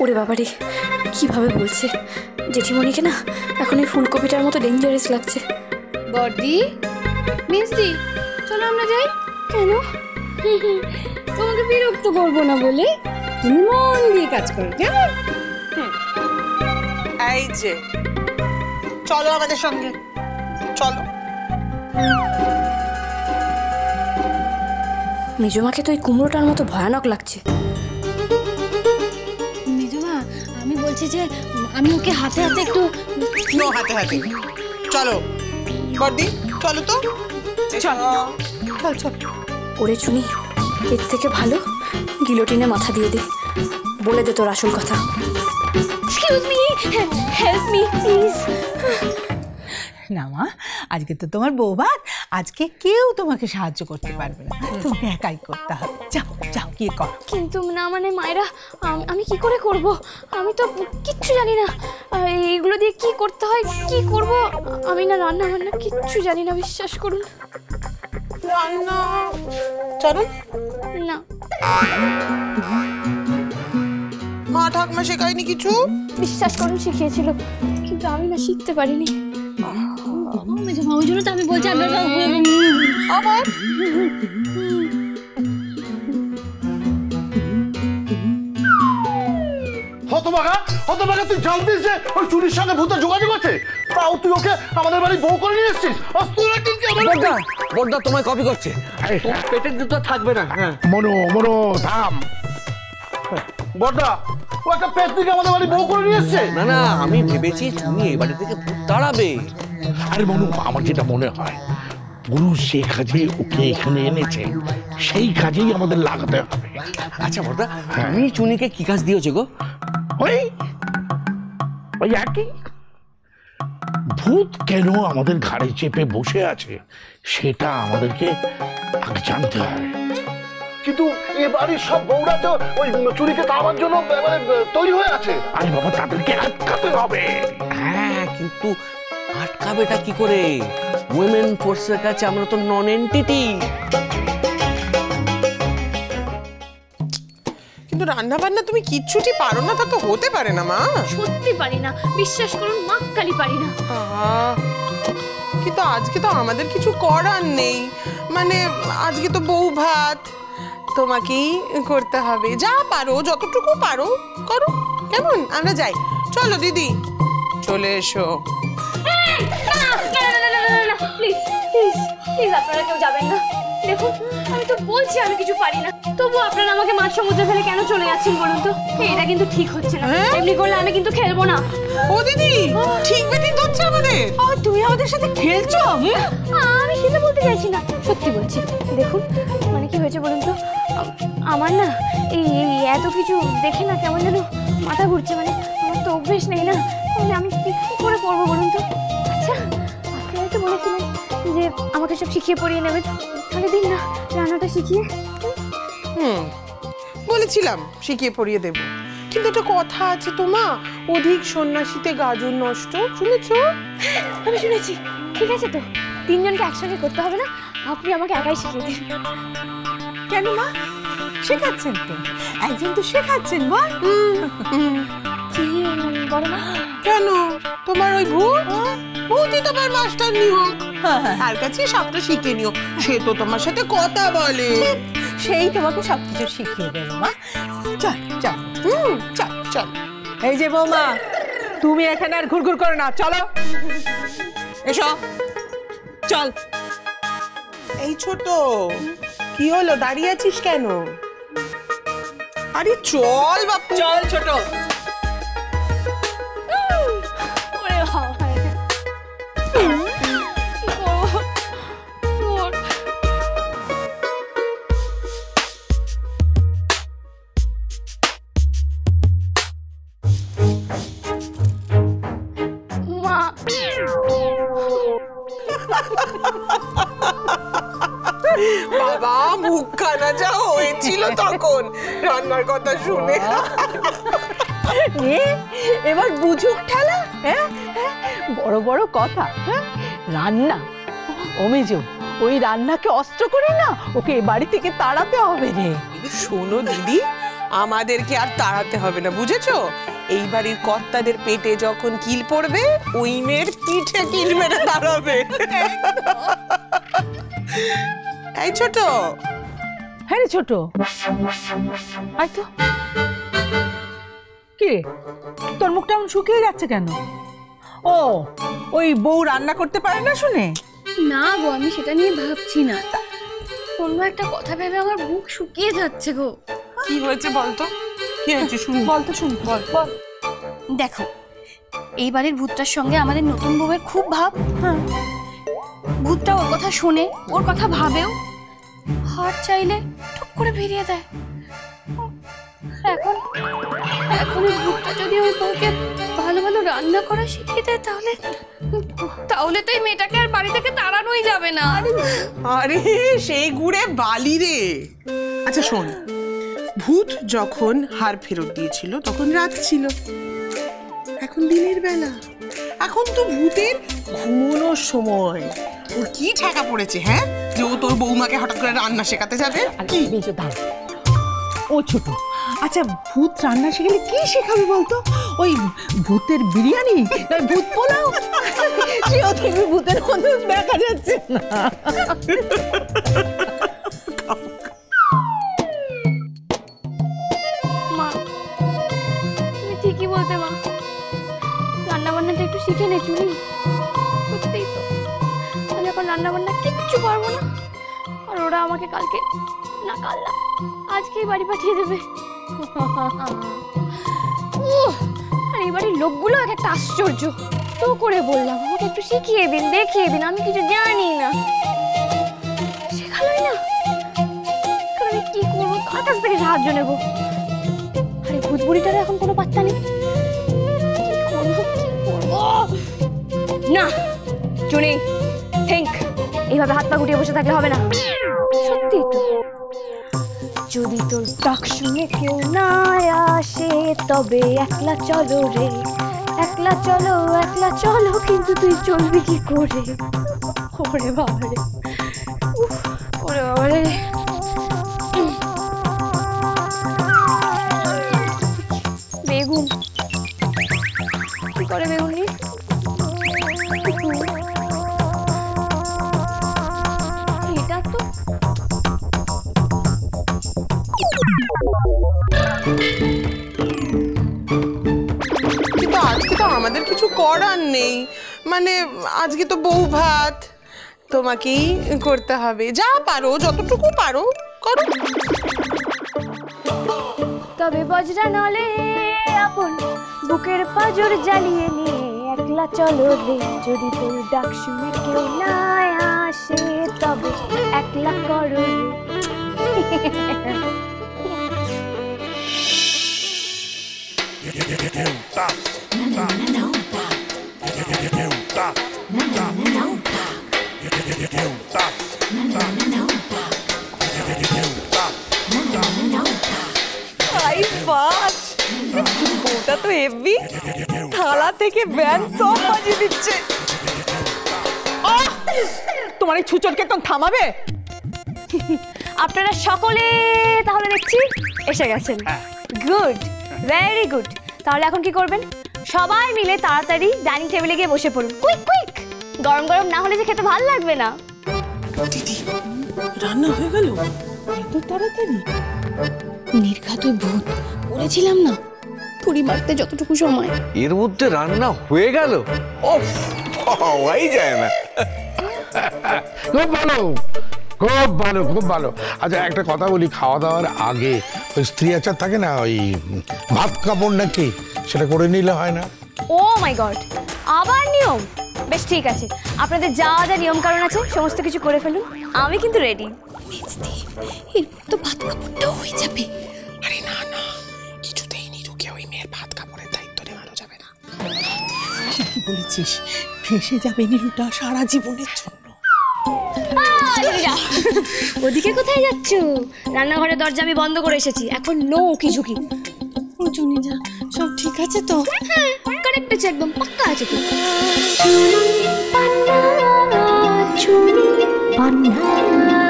ওরে বাবারে, কিভাবে বলছে জেঠিমণিকে না, এখন এই ফুলকপিটার মতো ডেঞ্জারাস লাগছে। বড়দি, মিসদি, চলো আমরা যাই। কেন? তোমাকে বিরক্ত করবো না বলে, তুমি মন দিয়ে কাজ করো, কেমন? এই যে চলো আমাদের সঙ্গে, চলো। মেজমাকে তো এই কুমড়োটার মতো ভয়ানক লাগছে। মেজমা, আমি বলছি যে আমি ওকে হাতে হাতে একটু। নো হাতে হাতে, চলো বড়দি, চলো তো, চল চল চল। ওরে চুনি, এর থেকে ভালো গিলোটিনে মাথা দিয়ে দে, বলে দে তোর আসল কথা। Excuse me, help me please. না মা, আজকে তো তোমার বৌভাত, আজকে কেউ তোমাকে সাহায্য করতে পারবে না, তোমাকে একাই করতে হবে। যাও যাও, কি করো। কিন্তু না মানে মায়েরা, আমি কি করে করব? আমি তো কিচ্ছু জানি না। এইগুলো দিয়ে কি করতে হয়, কি করব আমি না, রান্না বান্না কিচ্ছু জানি না, বিশ্বাস করুন। রান্না জানো না, মা ঠাকুমা শেখায়নি কিছু? বিশ্বাস করুন শিখিয়েছিল, কিন্তু আমি না শিখতে পারিনি। ওই জন্য তো আমি বলছি আপনারা আবার হতভাগা হতভাগা, তুই জানতিস যে ওই চুরির সঙ্গে ভূতের যোগাযোগ আছে, তাও তুই ওকে আমাদের বাড়ি বউ করে নিয়ে এসেছিস। বড়দা তোমায় কপি করছে, পেটের দুধ থাকবে না। হ্যাঁ মনো মনো থাম। বড়দা, ও একটা পেটনিকে আমাদের বাড়ি বউ করে নিয়ে এসছে। না না, আমি ভেবেছি তুমি এই বাড়ি থেকে ভূত তাড়াবে। আরে মনু, আমার যেটা মনে হয় পুরুষ যে কাজে ওকে এখানে এনেছে সেই কাজেই আমাদের লাগাতে হবে। আচ্ছা বড়দা, তুমি চুনিকে কি কাজ দিয়েছো গো? ওই ওই একই, ভূত কেন আমাদের ঘাড়ে চেপে বসে আছে সেটা আমাদেরকে আগে জানতে হবে। কিন্তু এ বাড়ির সব বউরা তো ওই চুরিকে তাড়াবার জন্য তৈরি হয়ে আছে। আরে বাবা, তাদেরকে আটকাতে হবে। হ্যাঁ, কিন্তু আটকাবেটা কি করে? উইমেন ফোর্সের কাছে আমরা তো নন এন্টিটি। কিন্তু রান্না বান্না তুমি কিচ্ছুটি পারো না, তা তো হতে পারে না মা। সত্যি পারি না, বিশ্বাস করুন, মাক্কালি পারি না। কিন্তু আজকে তো আমাদের কিছু করার নেই, মানে আজকে তো বউ ভাত, তোমাকেই করতে হবে। যা পারো, যতটুকু পারো করো, কেমন? আমরা যাই, চলো দিদি, চলে এসো। প্লিজ প্লিজ প্লিজ, আপনারা কেউ যাবেন না। দেখুন, আমি তো বলছি আমি কিছু পারি না, তবু আপনারা আমাকে মাছ সমুদ্রে ফেলে কেন চলে যাচ্ছেন বলুন তো? এটা কিন্তু ঠিক হচ্ছে না, এমনি করলে আমি কিন্তু খেলবো না। ও দিদি, ঠিক বেঠিক হচ্ছে আমাদের। তুমি আমাদের সাথে খেলছো? আমি সেটা বলতে চাইছি না, সত্যি বলছি। দেখুন, মানে কি হয়েছে বলুন তো, আমার না এই এত কিছু দেখে না কেমন যেন মাথা ঘুরছে, মানে আমার তো অভ্যেস নেই না, তাহলে আমি কি করে করবো বলুন তো? আচ্ছা, আপনারা তো বলেছিলেন যে আমাকে সব শিখিয়ে পড়িয়ে নেবেন, তাহলে দিন না রান্নাটা শিখিয়ে। বলেছিলাম শিখিয়ে পড়িয়ে দেব, কিন্তু একটা কথা আছে তো মা, অধিক সন্ন্যাসীতে গাজন নষ্ট, শুনেছো? আমি শুনেছি। ঠিক আছে, তো তিনজনকে একসঙ্গে করতে হবে না, আপনি আমাকে একাই শিখিয়ে দিন। কেন মা, শেখাচ্ছেন তো, একজন তো শেখাচ্ছেন। বল কি বড় মা? কেন তোমার ওই ভূতই তোমার মাস্টার নিয়োগ, তার কাছে সবটা শিখে নিও, সে তো তোমার সাথে কথা বলে, সেই তোমাকে সবকিছু শিখিয়ে দেবো মা। চল চল চল চল। এই যে বৌমা, তুমি এখানে আর ঘুরঘুর করো না, চলো এসো, চল। এই ছোট, কি হলো, দাঁড়িয়ে আছিস কেন? আরে চল বাপু, চল ছোট। বাবা, মুখখানা যা হয়েছিল তখন রান্নার কথা শুনে। এবার বুঝুক ঠেলা। হ্যাঁ, বড় বড় কথা। রান্না, ও মেজো, ওই রান্নাকে অস্ত্র করে না, ওকে এ বাড়ি থেকে তাড়াতে হবে রে। শোনো দিদি, আমাদেরকে আর তাড়াতে হবে না, বুঝেছো? এই বাড়ির কর্তাদের পেটে যখন কিল পড়বে, ওই মেয়ের পিঠে কিল মেরে দাঁড়াবে। এই ছোট, হ্যাঁ রে ছোট, আয় তো। কি রে, তোর মুখটা এমন শুকিয়ে যাচ্ছে কেন? ও, ওই বউ রান্না করতে পারে না শুনে? না গো, আমি সেটা নিয়ে ভাবছি না, অন্য একটা কথা ভেবে আমার বুক শুকিয়ে যাচ্ছে গো। কি হয়েছে বলতো? কি হয়েছে শুনি, বল তো, শুনি, বল বল। দেখো, এই বাড়ির ভূতটার সঙ্গে আমাদের নতুন বউয়ের খুব ভাব। হ্যাঁ, ভূতটা ওর কথা শোনে, ওর কথা ভাবেও, হাত চাইলে টুক করে বেরিয়ে দেয়। এখন এখন এই ভূতটা যদি ওই বউকে ভালো ভালো রান্না করা শিখিয়ে দেয়, তাহলে তাহলে তো এই মেয়েটাকে আর বাড়ি থেকে তাড়ানোই যাবে না। আরে সেই গুড়ে বালি রে। আচ্ছা শোন, ভূত যখন হার ফেরত দিয়েছিল তখন রাত ছিল, এখন দিনের বেলা। এখন তো ভূতের ঘুমোনোর সময়। ওর কি ঠেকা পড়েছে, হ্যাঁ, যে ও তোর বৌমাকে হঠাৎ করে রান্না শেখাতে যাবে? কি ও ছোট, আচ্ছা ভূত রান্না শিখলে কি শেখাবে বলতো? ওই ভূতের বিরিয়ানি, ভূত পোলাও, সেও দেখবি ভূতের মতো দেখা যাচ্ছে না। মা, তুমি ঠিকই বলতে মা, রান্না বান্নাটা একটু শিখে নে চুনি। সত্যিই তো, আমি এখন রান্না বান্না কিচ্ছু পারবো না, আর ওরা আমাকে কালকে না কাল না আজকেই বাড়ি পাঠিয়ে দেবে। আর এই বাড়ির লোকগুলো এক একটা আশ্চর্য। তো করে বললাম আমাকে একটু শিখিয়ে দিন, দেখিয়ে দিন, আমি কিছু জানি না। শেখালোই না, আমি কি করবো, কার কাছ থেকে সাহায্য নেবো? আরে ভূত বুড়িটার এখন কোনো পাত্তা নেই, কি করবো কি করবো? না চুনি, থিঙ্ক, এইভাবে হাত পা গুটিয়ে বসে থাকলে হবে না। সত্যি তো, যদি তোর ডাক শুনে কেউ না আসে, তবে একলা চলো রে, একলা চলো, একলা চলো, কিন্তু তুই চলবি কি করে? ওরে বাবারে, ওরে বাবারে। বেগুন কি করে, বেগুন নি এটা তো কিন্তু আজকে তো আমাদের কিছু করার নেই, মানে আজকে তো বউ ভাত, তোমাকেই করতে হবে। যা পারো, যতটুকু পারো করো। তবে বজরা নলে আপন বুকের পাজর জ্বালিয়ে নিয়ে একলা চলো রে, যদি তোর ডাক শুনে কেউ না আসে, তবে একলা করো রে। ওটা তো হেভি, থালা থেকে ব্যান্ড সব বাজিয়ে দিচ্ছে। তোমার এই ছুচোর কেতন থামাবে? আপনারা সকলে তাহলে দেখছি এসে গেছেন। Good, very good. তাহলে এখন কি করবেন? সবাই মিলে তাড়াতাড়ি ডাইনিং টেবিলে গিয়ে বসে পড়ুন, কুইক কুইক। গরম গরম না হলে যে খেতে ভালো লাগবে না। দিদি, রান্না হয়ে গেল? এত তাড়াতাড়ি? নির্ঘাত ভূত বলেছিলাম না, পুরি মারতে যতটুকু সময়। এর মধ্যে রান্না হয়ে গেল? ওফ, হওয়াই যায় না। খুব ভালো, খুব ভালো, খুব ভালো। আচ্ছা একটা কথা বলি, খাওয়া দাওয়ার আগে ওই স্ত্রী আচার থাকে না, ওই ভাত কাপড় নাকি, সেটা করে নিলে হয় না? ও মাই গড, আবার নিয়ম? বেশ ঠিক আছে, আপনাদের যা যা নিয়ম কারণ আছে সমস্ত কিছু করে ফেলুন, আমি কিন্তু রেডি। এর তো ভাত কাপড়টাও হয়ে যাবে। আরে না না, কিছুতেই নিরুকে ওই মেয়ের ভাত কাপড়ের দায়িত্ব নেওয়ানো যাবে না। কি বলেছিস? ফেসে যাবে নিরুটা সারা জীবনের জন্য। ওদিকে কোথায় যাচ্ছ? রান্নাঘরের দরজা আমি বন্ধ করে এসেছি, এখন নো উকি ঝুঁকি। ও চুনি যা, সব ঠিক আছে তো? হ্যাঁ, কারেক্ট আছে, একদম পাক্কা আছে তো। চুনি পান্না, চুনি পান্না।